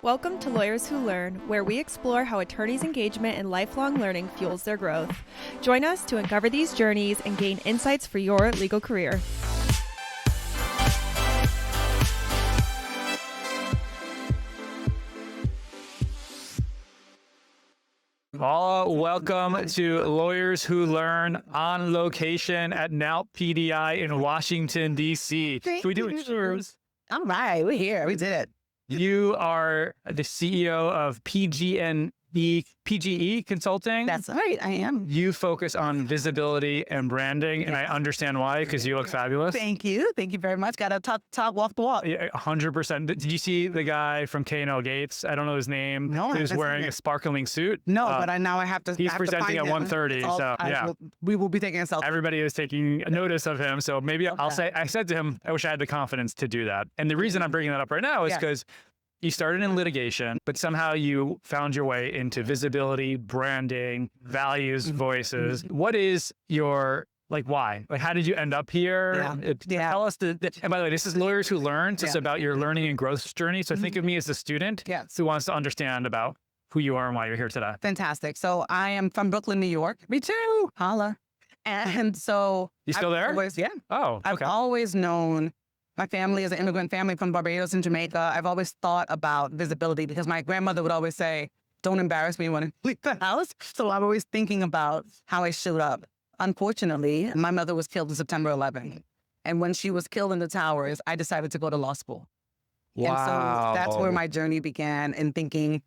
Welcome to Lawyers Who Learn, where we explore how attorneys' engagement and lifelong learning fuels their growth. Join us to uncover these journeys and gain insights for your legal career. Paula, welcome to Lawyers Who Learn on location at NALP PDI in Washington, D.C. Can we do it? All right, we're here. We did it. You are the CEO of PGE Consulting. That's right, I am. You focus on visibility and branding, and I understand why, because you look fabulous. Thank you. Thank you very much. Got to talk walk the walk. Yeah, 100%. Did you see the guy from K&L Gates? I don't know his name. No, He was wearing a sparkling suit. No, but now I have to. He's presenting at 1:30, so yeah. We will be taking a selfie. Everybody is taking notice of him, so maybe I'll say, I said to him, I wish I had the confidence to do that. And the reason I'm bringing that up right now is because you started in litigation, but somehow you found your way into visibility, branding, values, voices. What is your, why? How did you end up here? Tell us, and by the way, this is Lawyers Who Learn. So it's about your learning and growth journey. So think of me as a student who wants to understand about who you are and why you're here today. Fantastic. So I am from Brooklyn, New York. Me too. Holla. And so. You still there? Oh, okay. I've always known. My family is an immigrant family from Barbados and Jamaica. I've always thought about visibility because my grandmother would always say, don't embarrass me when I leave the house. So I'm always thinking about how I showed up. Unfortunately, my mother was killed on September 11th. And when she was killed in the towers, I decided to go to law school. Wow. And so that's where my journey began in thinking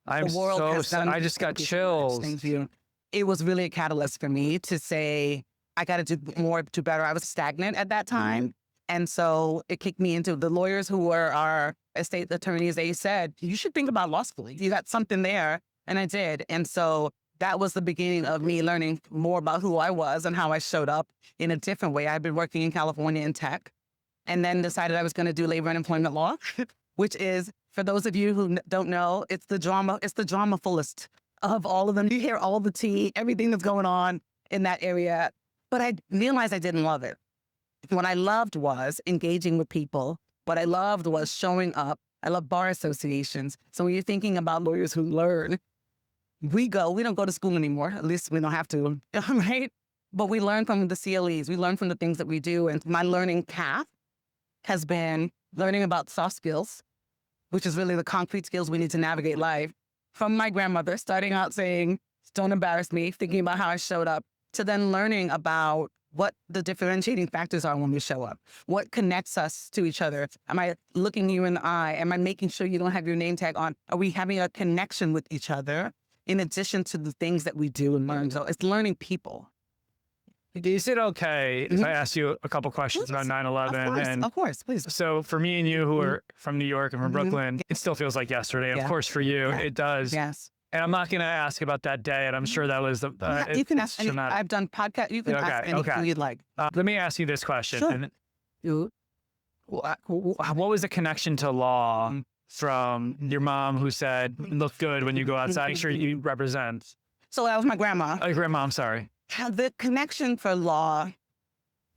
I just got chills. Thank you. It was really a catalyst for me to say, I got to do more, do better. I was stagnant at that time. And so it kicked me into the lawyers who were our estate attorneys. They said, you should think about law school. You got something there. And I did. And so that was the beginning of me learning more about who I was and how I showed up in a different way. I'd been working in California in tech and then decided I was going to do labor and employment law, which is, for those of you who don't know, it's the drama fullest of all of them. You hear all the tea, everything that's going on in that area. But I realized I didn't love it. What I loved was engaging with people. What I loved was showing up. I love bar associations. So when you're thinking about Lawyers Who Learn, we don't go to school anymore. At least we don't have to, right? But we learn from the CLEs. We learn from the things that we do. And my learning path has been learning about soft skills, which is really the concrete skills we need to navigate life. From my grandmother, starting out saying, don't embarrass me, thinking about how I showed up, to then learning about what the differentiating factors are when we show up. What connects us to each other? Am I looking you in the eye? Am I making sure you don't have your name tag on? Are we having a connection with each other in addition to the things that we do and learn? So it's learning people. Is it okay if I ask you a couple questions about 9/11? Of course, please. So for me and you who are from New York and from Brooklyn, it still feels like yesterday. And of course, for you, it does. Yes. And I'm not going to ask about that day, and I'm sure that was the. You can ask. I've done podcasts. You can ask anything you'd like. Let me ask you this question. Sure. What was the connection to law from your mom who said, look good when you go outside, make sure you represent? So that was my grandma. Grandma, I'm sorry. The connection for law,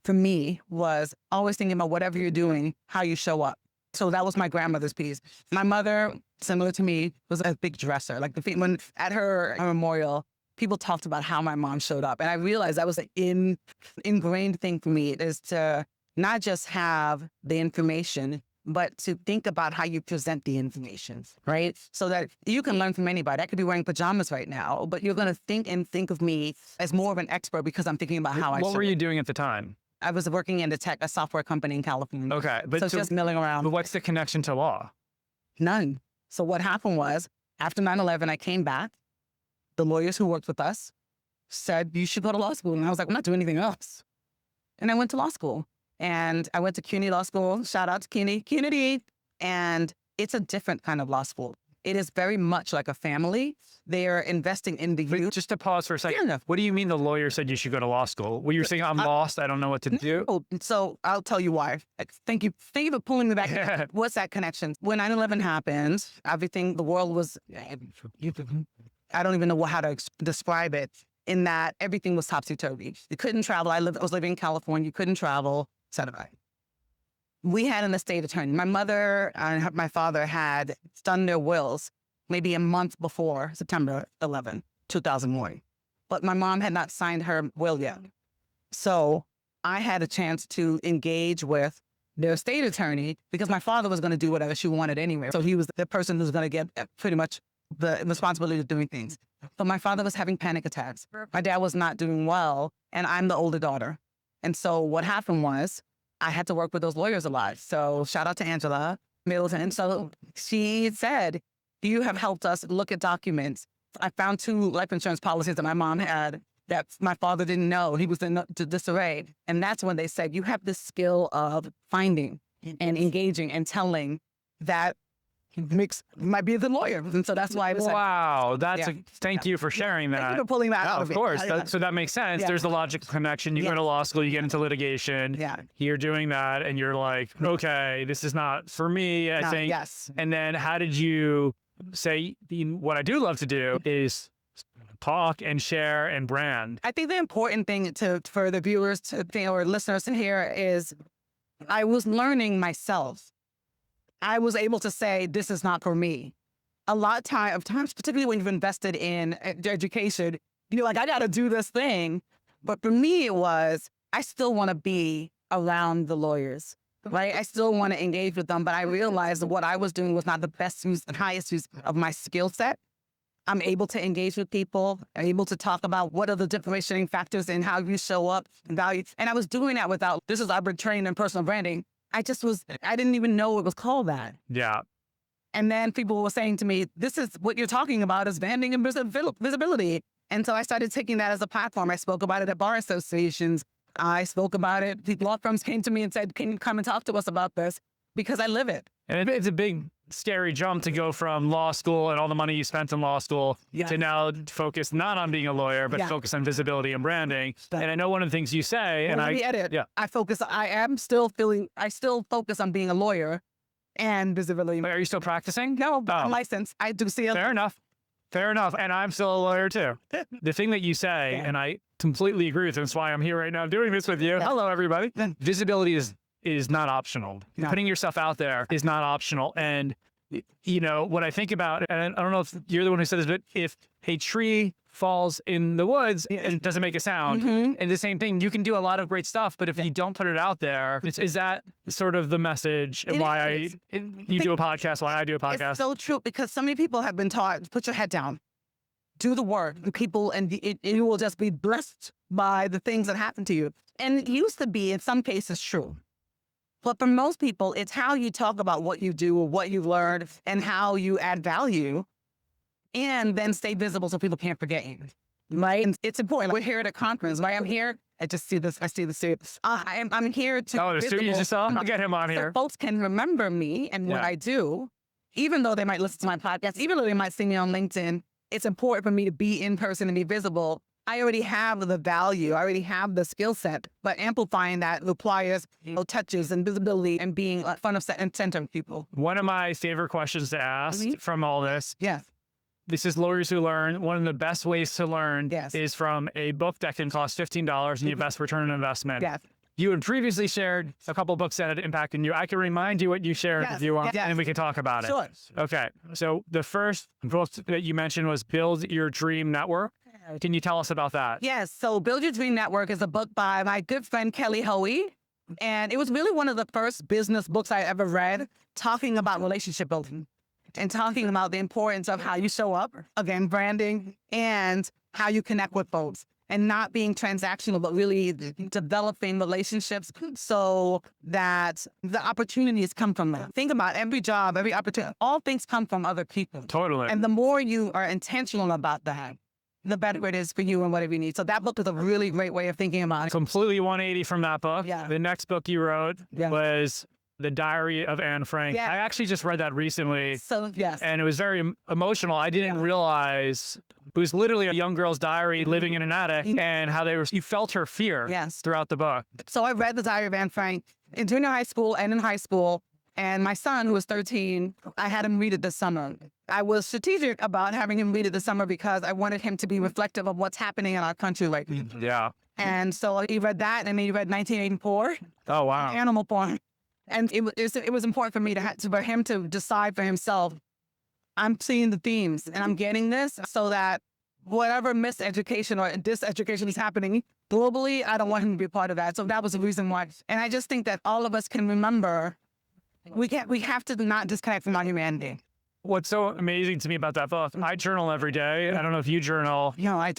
for me, was always thinking about whatever you're doing, how you show up. So that was my grandmother's piece. My mother, similar to me, was a big dresser. When at her memorial, people talked about how my mom showed up. And I realized that was an ingrained thing for me, is to not just have the information, but to think about how you present the information, right? So that you can learn from anybody. I could be wearing pajamas right now, but you're going to think of me as more of an expert because I'm thinking about how I show up. What were you doing at the time? I was working in a software company in California. Okay. So just milling around. But what's the connection to law? None. So what happened was, after 9/11, I came back. The lawyers who worked with us said, you should go to law school. And I was like, I'm not doing anything else. And I went to law school. And I went to CUNY Law School. Shout out to CUNY. And it's a different kind of law school. It is very much like a family. They are investing in the youth. Just to pause for a second. What do you mean the lawyer said you should go to law school? Well, you're saying I'm lost, I don't know what to do? So I'll tell you why. Thank you for pulling me back. What's that connection? When 9/11 happened, everything, the world was, I don't even know how to describe it, in that everything was topsy-turvy. You couldn't travel. I was living in California. You couldn't travel, et cetera. We had an estate attorney. My mother and my father had done their wills maybe a month before September 11, 2001. But my mom had not signed her will yet. So I had a chance to engage with their estate attorney because my father was going to do whatever she wanted anyway. So he was the person who's going to get pretty much the responsibility of doing things. But my father was having panic attacks. My dad was not doing well, and I'm the older daughter. And so what happened was I had to work with those lawyers a lot. So shout out to Angela Middleton. So she said, you have helped us look at documents. I found 2 life insurance policies that my mom had that my father didn't know. He was in disarray. And that's when they said, you have the skill of finding and engaging and telling that might be the lawyer. And so that's why I decided. Wow. Thank you for sharing that. Thank you for pulling that out of course. So that makes sense. There's the logical connection. You go to law school, you get into litigation. You're doing that and you're like, okay, this is not for me, I think. Yes. And then how did you say, what I do love to do is talk and share and brand? I think the important thing for the viewers or listeners to hear is I was learning myself. I was able to say, this is not for me. A lot of times, particularly when you've invested in education, you're like, I got to do this thing. But for me, it was, I still want to be around the lawyers, right? I still want to engage with them. But I realized that what I was doing was not the best use and highest use of my skill set. I'm able to engage with people. I'm able to talk about what are the differentiating factors in how you show up and value. And I was doing that without, I've been trained in personal branding. I didn't even know it was called that. Yeah. And then people were saying to me, this is what you're talking about is branding and visibility. And so I started taking that as a platform. I spoke about it at bar associations. I spoke about it. Law firms came to me and said, can you come and talk to us about this? Because I live it. And it's a big, scary jump to go from law school and all the money you spent in law school to now focus not on being a lawyer, but focus on visibility and branding. And I know one of the things you say, I still focus on being a lawyer and visibility. Are you still practicing? No, but I'm licensed. I do see. Fair enough. And I'm still a lawyer too. The thing that you say, and I completely agree with, that's why I'm here right now doing this with you. Hello, everybody. Visibility is not optional. Putting yourself out there is not optional. And, what I think about, and I don't know if you're the one who said this, but if a tree falls in the woods and it doesn't make a sound, and the same thing, you can do a lot of great stuff, but if you don't put it out there, is that sort of the message and why you do a podcast, why I do a podcast? It's so true, because so many people have been taught, put your head down, do the work, and you will just be blessed by the things that happen to you. And it used to be, in some cases, true. But for most people, it's how you talk about what you do or what you've learned and how you add value and then stay visible so people can't forget you, right? And it's important. We're here at a conference, right? I'm here. I just see this. I see the suit. I'm here to the suit you just saw? I'll get him on here. So folks can remember me and what I do, even though they might listen to my podcast, even though they might see me on LinkedIn. It's important for me to be in person and be visible. I already have the value. I already have the skill set, but amplifying that requires touches and visibility and being front of and center of people. One of my favorite questions to ask from all this. Yes. This is Lawyers Who Learn. One of the best ways to learn is from a book that can cost $15 and your best return on investment. Yes. You had previously shared a couple books that had impacted you. I can remind you what you shared if you want, and we can talk about it. Sure. Okay. So the first book that you mentioned was Build Your Dream Network. Can you tell us about that? Yes. So Build Your Dream Network is a book by my good friend, Kelly Hoey. And it was really one of the first business books I ever read talking about relationship building and talking about the importance of how you show up, again, branding, and how you connect with folks. And not being transactional, but really developing relationships so that the opportunities come from them. Think about every job, every opportunity, all things come from other people. Totally. And the more you are intentional about that, the better it is for you and whatever you need. So that book is a really great way of thinking about it. Completely 180 from that book. Yeah. The next book you wrote was The Diary of Anne Frank. Yeah. I actually just read that recently. So, yes. And it was very emotional. I didn't realize it was literally a young girl's diary living in an attic and how you felt her fear throughout the book. So I read The Diary of Anne Frank in junior high school and in high school. And my son, who was 13, I had him read it this summer. I was strategic about having him read it this summer because I wanted him to be reflective of what's happening in our country right now. Yeah. And so he read that, and then he read 1984. Oh, wow. Animal Farm. And it was important for me for him to decide for himself I'm seeing the themes and I'm getting this so that whatever miseducation or diseducation is happening globally, I don't want him to be a part of that. So that was the reason why. And I just think that all of us can remember we have to not disconnect from our humanity. What's so amazing to me about that book, I journal every day. I don't know if you journal. No,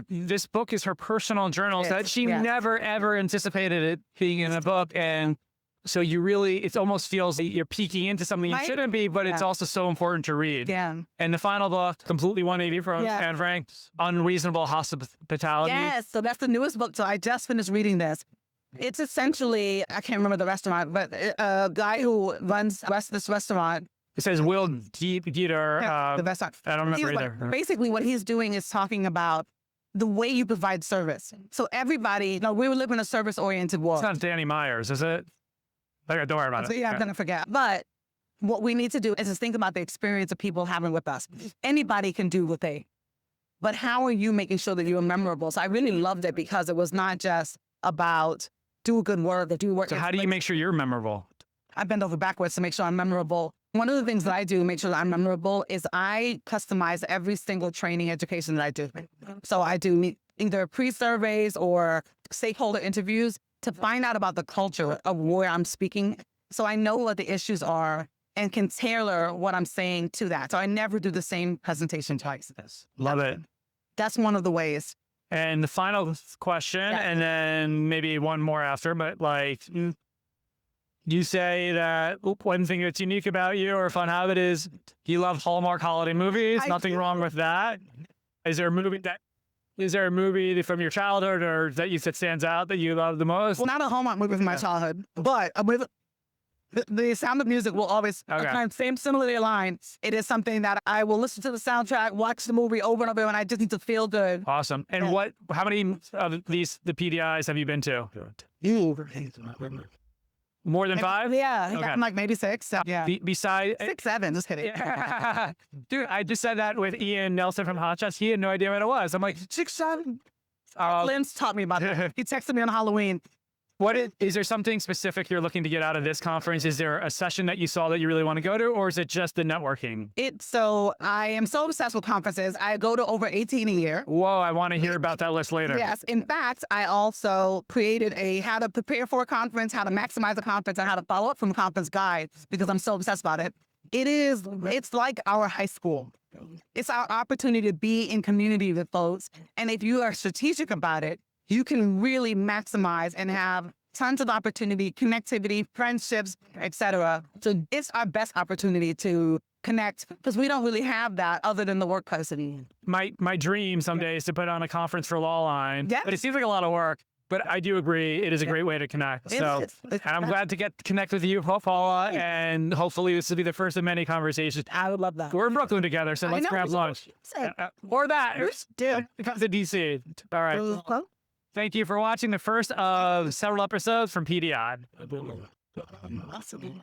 this book is her personal journals that she never, ever anticipated it being in a book. And so you really, it almost feels like you're peeking into something you shouldn't be, but it's also so important to read. Yeah. And the final book, completely 180 from Anne Frank, Unreasonable Hospitality. Yes, so that's the newest book. So I just finished reading this. It's essentially, I can't remember the restaurant, but a guy who runs this restaurant. It says Will Dieter. The restaurant. I don't remember either. Basically, what he's doing is talking about the way you provide service. So everybody, we live in a service-oriented world. It's not Danny Myers, is it? Okay, don't worry about it. Yeah, I'm going to forget. But what we need to do is just think about the experience of people having with us. Anybody can do but how are you making sure that you're memorable? So I really loved it because it was not just about do good work or do work. So how do you make sure you're memorable? I bend over backwards to make sure I'm memorable. One of the things that I do to make sure that I'm memorable is I customize every single training education that I do. So I do either pre-surveys or stakeholder interviews to find out about the culture of where I'm speaking. So I know what the issues are and can tailor what I'm saying to that. So I never do the same presentation twice. Love it. That's one of the ways. And the final question, and then maybe one more after, but you say that one thing that's unique about you or a fun habit is you love Hallmark holiday movies. Nothing wrong with that. Is there a movie from your childhood or that stands out that you love the most? Well, not a Hallmark movie from my childhood, but the Sound of Music will always similarly aligned. It is something that I will listen to the soundtrack, watch the movie over and over, and I just need to feel good. Awesome. And how many of the PDIs have you been to? More than 5? Yeah. Okay. I'm like maybe 6. So, yeah. Besides 6, 7. Just kidding. Yeah. Dude, I just said that with Ian Nelson from Hot Shots. He had no idea what it was. I'm like, 6, 7. Lynn's taught me about that. He texted me on Halloween. Is there something specific you're looking to get out of this conference? Is there a session that you saw that you really want to go to, or is it just the networking? So I am so obsessed with conferences. I go to over 18 a year. Whoa, I want to hear about that list later. Yes. In fact, I also created how to prepare for a conference, how to maximize a conference, and how to follow up from a conference guide because I'm so obsessed about it. It's like our high school. It's our opportunity to be in community with folks. And if you are strategic about it, you can really maximize and have tons of opportunity, connectivity, friendships, etc. So it's our best opportunity to connect because we don't really have that other than the workplace. My dream someday is to put on a conference for Law Line, but it seems like a lot of work. But I do agree it is a great way to connect. So, and I'm glad to connect with you, Paula, and hopefully this will be the first of many conversations. I would love that. We're in Brooklyn together, so let's grab lunch. Or that. It comes to DC. All right. Thank you for watching the first of several episodes from PDI. Awesome.